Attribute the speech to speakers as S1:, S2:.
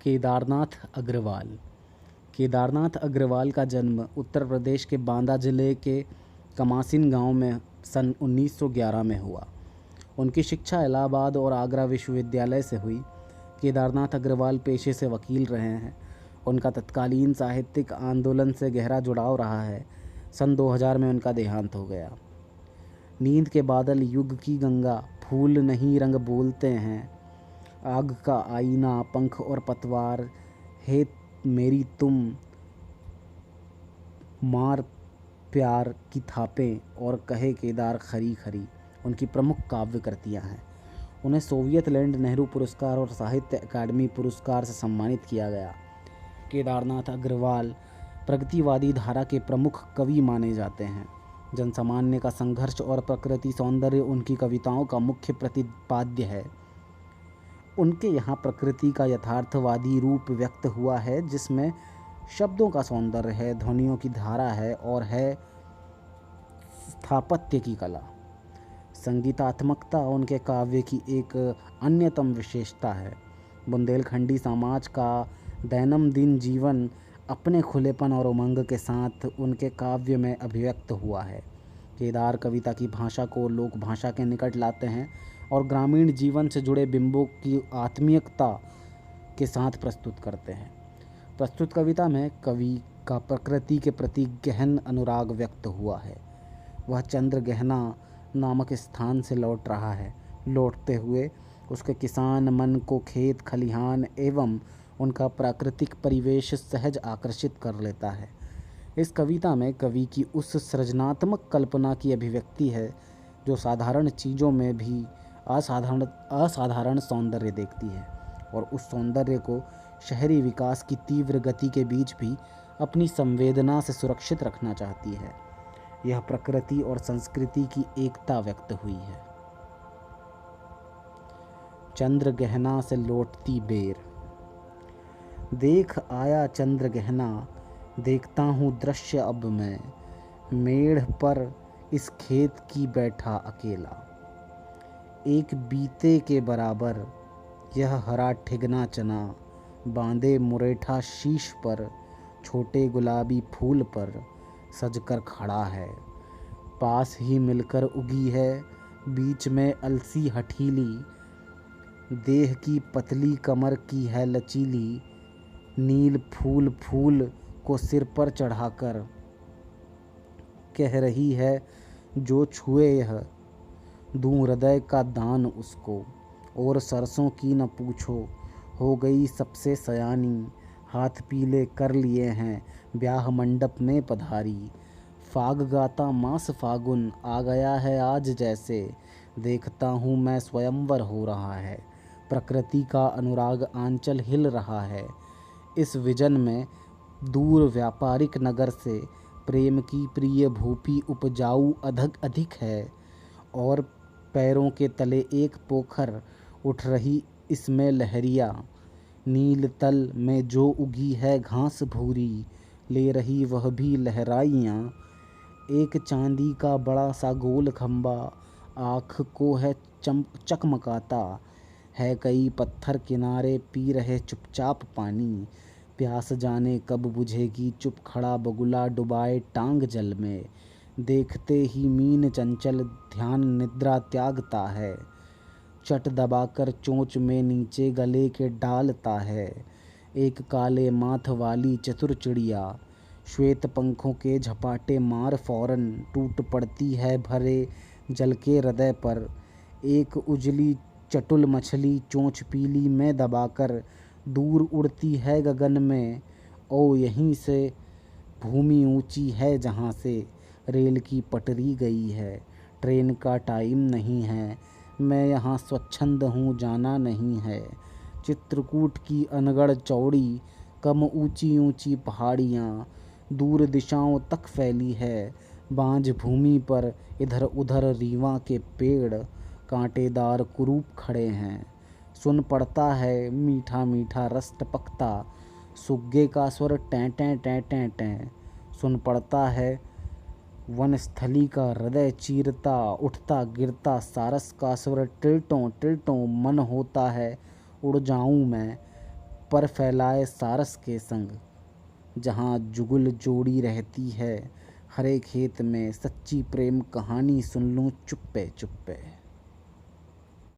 S1: केदारनाथ अग्रवाल। केदारनाथ अग्रवाल का जन्म उत्तर प्रदेश के बांदा जिले के कमासिन गांव में सन 1911 में हुआ। उनकी शिक्षा इलाहाबाद और आगरा विश्वविद्यालय से हुई। केदारनाथ अग्रवाल पेशे से वकील रहे हैं। उनका तत्कालीन साहित्यिक आंदोलन से गहरा जुड़ाव रहा है। सन 2000 में उनका देहांत हो गया। नींद के बादल, युग की गंगा, फूल नहीं रंग बोलते हैं, आग का आईना, पंख और पतवार, हे मेरी तुम, मार प्यार की थापें और कहे केदार खरी खरी उनकी प्रमुख काव्य कृतियाँ हैं। उन्हें सोवियत लैंड नेहरू पुरस्कार और साहित्य अकादमी पुरस्कार से सम्मानित किया गया। केदारनाथ अग्रवाल प्रगतिवादी धारा के प्रमुख कवि माने जाते हैं। जनसामान्य का संघर्ष और प्रकृति सौंदर्य उनकी कविताओं का मुख्य प्रतिपाद्य है। उनके यहाँ प्रकृति का यथार्थवादी रूप व्यक्त हुआ है, जिसमें शब्दों का सौंदर्य है, ध्वनियों की धारा है और है स्थापत्य की कला। संगीतात्मकता उनके काव्य की एक अन्यतम विशेषता है। बुंदेलखंडी समाज का दैनंदिन जीवन अपने खुलेपन और उमंग के साथ उनके काव्य में अभिव्यक्त हुआ है। केदार कविता की भाषा को लोक भाषा के निकट लाते हैं और ग्रामीण जीवन से जुड़े बिंबों की आत्मीयता के साथ प्रस्तुत करते हैं। प्रस्तुत कविता में कवि का प्रकृति के प्रति गहन अनुराग व्यक्त हुआ है। वह चंद्र गहना नामक स्थान से लौट रहा है। लौटते हुए उसके किसान मन को खेत खलिहान एवं उनका प्राकृतिक परिवेश सहज आकर्षित कर लेता है। इस कविता में कवि की उस सृजनात्मक कल्पना की अभिव्यक्ति है जो साधारण चीज़ों में भी असाधारण सौंदर्य देखती है और उस सौंदर्य को शहरी विकास की तीव्र गति के बीच भी अपनी संवेदना से सुरक्षित रखना चाहती है। यह प्रकृति और संस्कृति की एकता व्यक्त हुई है। चंद्र गहना से लौटती बेर। देख आया चंद्र गहना, देखता हूँ दृश्य अब मैं, मेढ़ पर इस खेत की बैठा अकेला। एक बीते के बराबर यह हरा ठिगना चना, बांधे मुरेठा शीश पर, छोटे गुलाबी फूल पर सजकर खड़ा है। पास ही मिलकर उगी है, बीच में अलसी हठीली, देह की पतली कमर की है लचीली। नील फूल फूल को सिर पर चढ़ाकर कह रही है, जो छुए यह दूं हृदय का दान उसको। और सरसों की न पूछो, हो गई सबसे सयानी, हाथ पीले कर लिए हैं ब्याह मंडप में पधारी। फाग गाता मास फागुन आ गया है आज जैसे, देखता हूँ मैं स्वयंवर हो रहा है। प्रकृति का अनुराग आंचल हिल रहा है। इस विजन में दूर व्यापारिक नगर से प्रेम की प्रिय भूपि उपजाऊ अधिक है और पैरों के तले एक पोखर उठ रही इसमें लहरिया। नील तल में जो उगी है घास भूरी, ले रही वह भी लहराइयाँ। एक चांदी का बड़ा सा गोल खंबा आँख को है चकमकाता है। कई पत्थर किनारे पी रहे चुपचाप पानी। प्यास जाने कब बुझेगी, चुप खड़ा बगुला डुबाए टांग जल में। देखते ही मीन चंचल ध्यान निद्रा त्यागता है, चट दबाकर चोंच में नीचे गले के डालता है। एक काले माथ वाली चतुर चिड़िया श्वेत पंखों के झपाटे मार फौरन टूट पड़ती है भरे जल के हृदय पर। एक उजली चटुल मछली चोंच पीली में दबाकर दूर उड़ती है गगन में। ओ यहीं से भूमि ऊंची है जहाँ से रेल की पटरी गई है। ट्रेन का टाइम नहीं है, मैं यहाँ स्वच्छंद हूँ, जाना नहीं है। चित्रकूट की अनगढ़ चौड़ी कम ऊंची ऊंची पहाड़ियाँ दूर दिशाओं तक फैली है। बांझ भूमि पर इधर उधर रीवां के पेड़ कांटेदार कुरूप खड़े हैं। सुन पड़ता है मीठा मीठा रस टपकता, सुग्गे का स्वर टें टें टें टें टें। सुन पड़ता है वनस्थली का हृदय चीरता उठता गिरता सारस का स्वर टिलटों टिलटों। मन होता है उड़ जाऊं मैं पर फैलाए सारस के संग। जहाँ जुगुल जोड़ी रहती है हरे खेत में, सच्ची प्रेम कहानी सुन लूँ चुप्पे चुप्पे।